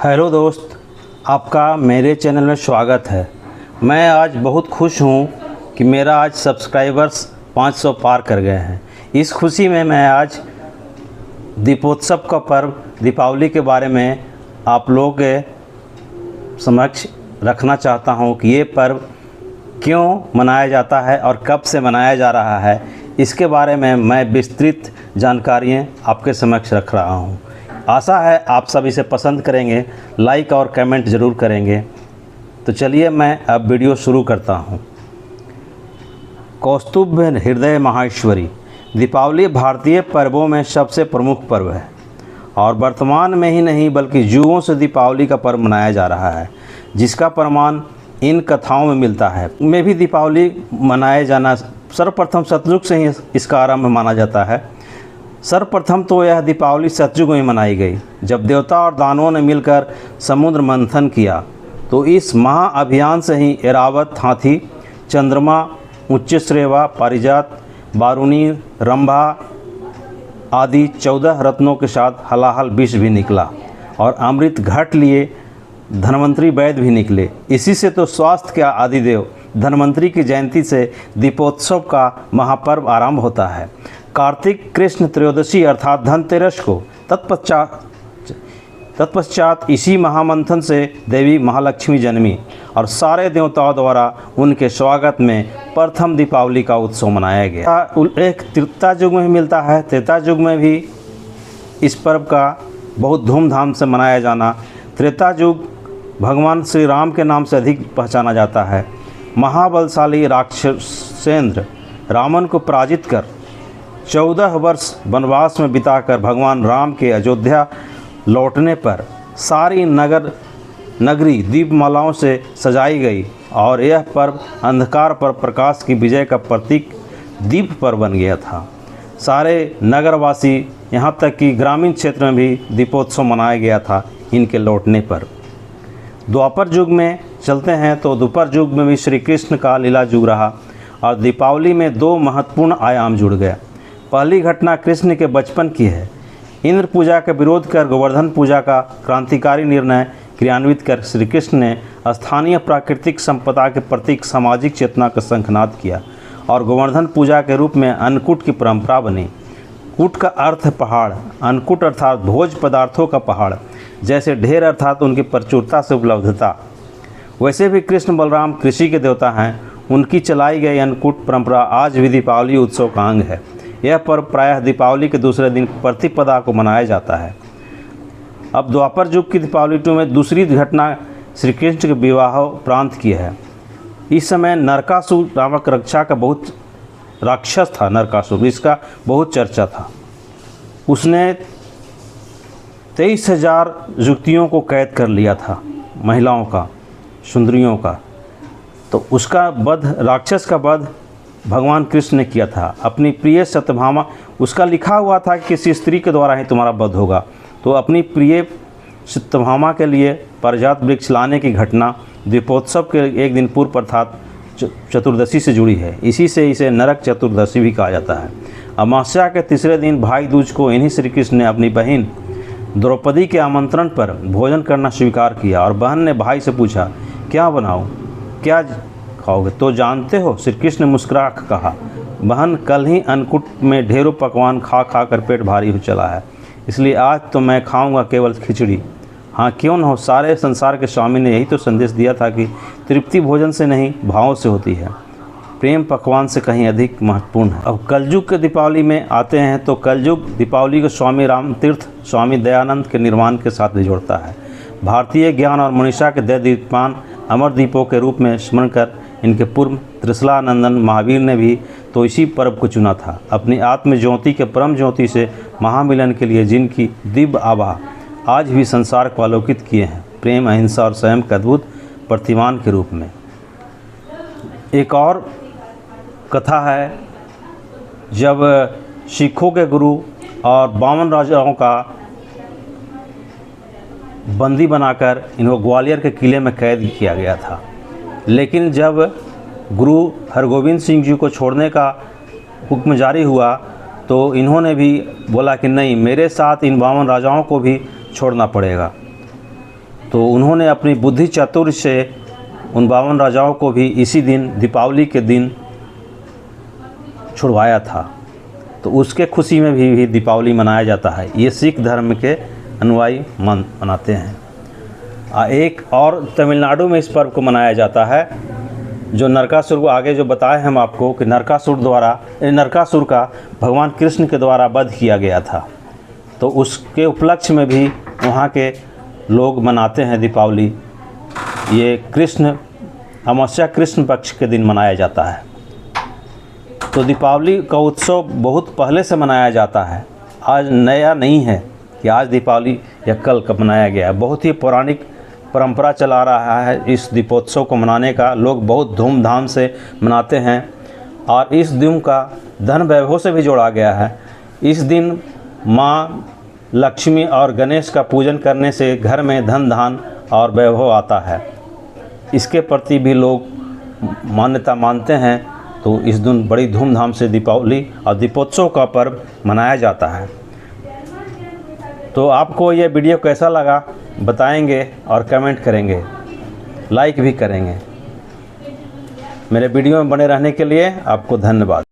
Hello दोस्त, आपका मेरे चैनल में स्वागत है। मैं आज बहुत खुश हूँ कि मेरा आज सब्सक्राइबर्स 500 पार कर गए हैं। इस खुशी में मैं आज दीपोत्सव का पर्व दीपावली के बारे में आप लोगों के समक्ष रखना चाहता हूँ कि ये पर्व क्यों मनाया जाता है और कब से मनाया जा रहा है। इसके बारे में मैं विस्तृत जानकारियाँ आपके समक्ष रख रहा हूँ। आशा है आप सब इसे पसंद करेंगे, लाइक और कमेंट ज़रूर करेंगे। तो चलिए मैं अब वीडियो शुरू करता हूँ। कौस्तुभ हृदय माहेश्वरी। दीपावली भारतीय पर्वों में सबसे प्रमुख पर्व है और वर्तमान में ही नहीं बल्कि युगों से दीपावली का पर्व मनाया जा रहा है, जिसका प्रमाण इन कथाओं में मिलता है। में भी दीपावली मनाए जाना सर्वप्रथम सतयुग से ही इसका आरंभ माना जाता है। सर्वप्रथम तो यह दीपावली सतयुग में मनाई गई, जब देवता और दानवों ने मिलकर समुद्र मंथन किया। तो इस महाअभियान से ही ऐरावत, हाथी, चंद्रमा, उच्चश्रेवा, पारिजात, बारूणी, रंभा आदि 14 रत्नों के साथ हलाहल विष भी निकला और अमृत घट लिए धन्वंतरी वैद्य भी निकले। इसी से तो स्वास्थ्य के आदिदेव धन्वंतरी की जयंती से दीपोत्सव का महापर्व आरंभ होता है। कार्तिक कृष्ण त्रयोदशी अर्थात धनतेरस को तत्पश्चात इसी महामंथन से देवी महालक्ष्मी जन्मी और सारे देवताओं द्वारा उनके स्वागत में प्रथम दीपावली का उत्सव मनाया गया। एक त्रेता युग में मिलता है। त्रेता युग में भी इस पर्व का बहुत धूमधाम से मनाया जाना। त्रेता युग भगवान श्री राम के नाम से अधिक पहचाना जाता है। महाबलशाली राक्षसेंद्र रावण को पराजित कर 14 वर्ष वनवास में बिताकर भगवान राम के अयोध्या लौटने पर सारी नगरी दीपमालाओं से सजाई गई और यह पर्व अंधकार पर प्रकाश की विजय का प्रतीक दीप पर बन गया था। सारे नगरवासी यहाँ तक कि ग्रामीण क्षेत्र में भी दीपोत्सव मनाया गया था इनके लौटने पर। द्वापर युग में चलते हैं तो द्वापर युग में भी श्री कृष्ण का लीला युग रहा और दीपावली में दो महत्वपूर्ण आयाम जुड़ गए। पहली घटना कृष्ण के बचपन की है। इंद्र पूजा का विरोध कर गोवर्धन पूजा का क्रांतिकारी निर्णय क्रियान्वित कर श्री कृष्ण ने स्थानीय प्राकृतिक संपदा के प्रतीक सामाजिक चेतना का शंखनाद किया और गोवर्धन पूजा के रूप में अन्नकूट की परंपरा बनी। कूट का अर्थ पहाड़, अन्नकूट अर्थात भोज पदार्थों का पहाड़, जैसे ढेर अर्थात उनकी प्रचुरता से उपलब्धता। वैसे भी कृष्ण बलराम कृषि के देवता हैं। उनकी चलाई गई अन्नकूट परंपरा आज भी दीपावली उत्सव का अंग है। यह पर्व प्रायः दीपावली के दूसरे दिन प्रतिपदा को मनाया जाता है। अब द्वापर युग की दीपावली में दूसरी घटना श्री कृष्ण के विवाह प्रांत की है। इस समय नरकासुर नामक राक्षस था। नरकासुर, इसका बहुत चर्चा था। उसने 23,000 युवतियों को कैद कर लिया था, महिलाओं का, सुंदरियों का। तो उसका वध, राक्षस का वध भगवान कृष्ण ने किया था। अपनी प्रिय सत्यभामा, उसका लिखा हुआ था कि किसी स्त्री के द्वारा ही तुम्हारा वध होगा। तो अपनी प्रिय सत्यभामा के लिए पारिजात वृक्ष लाने की घटना दीपोत्सव के एक दिन पूर्व अर्थात चतुर्दशी से जुड़ी है। इसी से इसे नरक चतुर्दशी भी कहा जाता है। अमावस्या के तीसरे दिन भाई दूज को इन्हीं श्री कृष्ण ने अपनी बहन द्रौपदी के आमंत्रण पर भोजन करना स्वीकार किया और बहन ने भाई से पूछा, क्या बनाऊं, क्या खाओगे? तो जानते हो, श्री कृष्ण ने मुस्कुरा कहा, बहन, कल ही अन्नकूट में ढेरों पकवान खा खा कर पेट भारी हो चला है, इसलिए आज तो मैं खाऊंगा केवल खिचड़ी। हाँ, क्यों न हो, सारे संसार के स्वामी ने यही तो संदेश दिया था कि तृप्ति भोजन से नहीं भाव से होती है, प्रेम पकवान से कहीं अधिक महत्वपूर्ण है। अब कलयुग के दीपावली में आते हैं तो कलयुग दीपावली को स्वामी रामतीर्थ, स्वामी दयानंद के निर्माण के साथ भी जोड़ता है। भारतीय ज्ञान और मनीषा के दीपान अमर दीपों के रूप में स्मरण कर इनके पूर्व त्रिशलानंदन महावीर ने भी तो इसी पर्व को चुना था। अपनी आत्म ज्योति के परम ज्योति से महामिलन के लिए जिनकी दिव्य आभा आज भी संसार को आलोकित किए हैं, प्रेम, अहिंसा और संयम के अद्भुत प्रतिमान के रूप में। एक और कथा है, जब सिखों के गुरु और 52 राजाओं का बंदी बनाकर इनको ग्वालियर के किले में कैद किया गया था। लेकिन जब गुरु हरगोविंद सिंह जी को छोड़ने का हुक्म जारी हुआ तो इन्होंने भी बोला कि नहीं, मेरे साथ इन 52 राजाओं को भी छोड़ना पड़ेगा। तो उन्होंने अपनी बुद्धि चातुर्य से उन 52 राजाओं को भी इसी दिन दीपावली के दिन छुड़वाया था। तो उसके खुशी में भी दीपावली मनाया जाता है। ये सिख धर्म के अनुयायी मनाते हैं। एक और तमिलनाडु में इस पर्व को मनाया जाता है, जो नरकासुर को आगे जो बताए हम आपको कि नरकासुर का भगवान कृष्ण के द्वारा वध किया गया था। तो उसके उपलक्ष्य में भी वहाँ के लोग मनाते हैं दीपावली। ये अमावस्या कृष्ण पक्ष के दिन मनाया जाता है। तो दीपावली का उत्सव बहुत पहले से मनाया जाता है, आज नया नहीं है कि आज दीपावली या कल का मनाया गया है। बहुत ही पौराणिक परंपरा चला रहा है इस दीपोत्सव को मनाने का। लोग बहुत धूमधाम से मनाते हैं और इस दिन का धन वैभव से भी जोड़ा गया है। इस दिन माँ लक्ष्मी और गणेश का पूजन करने से घर में धन धान और वैभव आता है। इसके प्रति भी लोग मान्यता मानते हैं। तो इस दिन बड़ी धूमधाम से दीपावली और दीपोत्सव का पर्व मनाया जाता है। तो आपको ये वीडियो कैसा लगा बताएंगे और कमेंट करेंगे, लाइक भी करेंगे। मेरे वीडियो में बने रहने के लिए आपको धन्यवाद।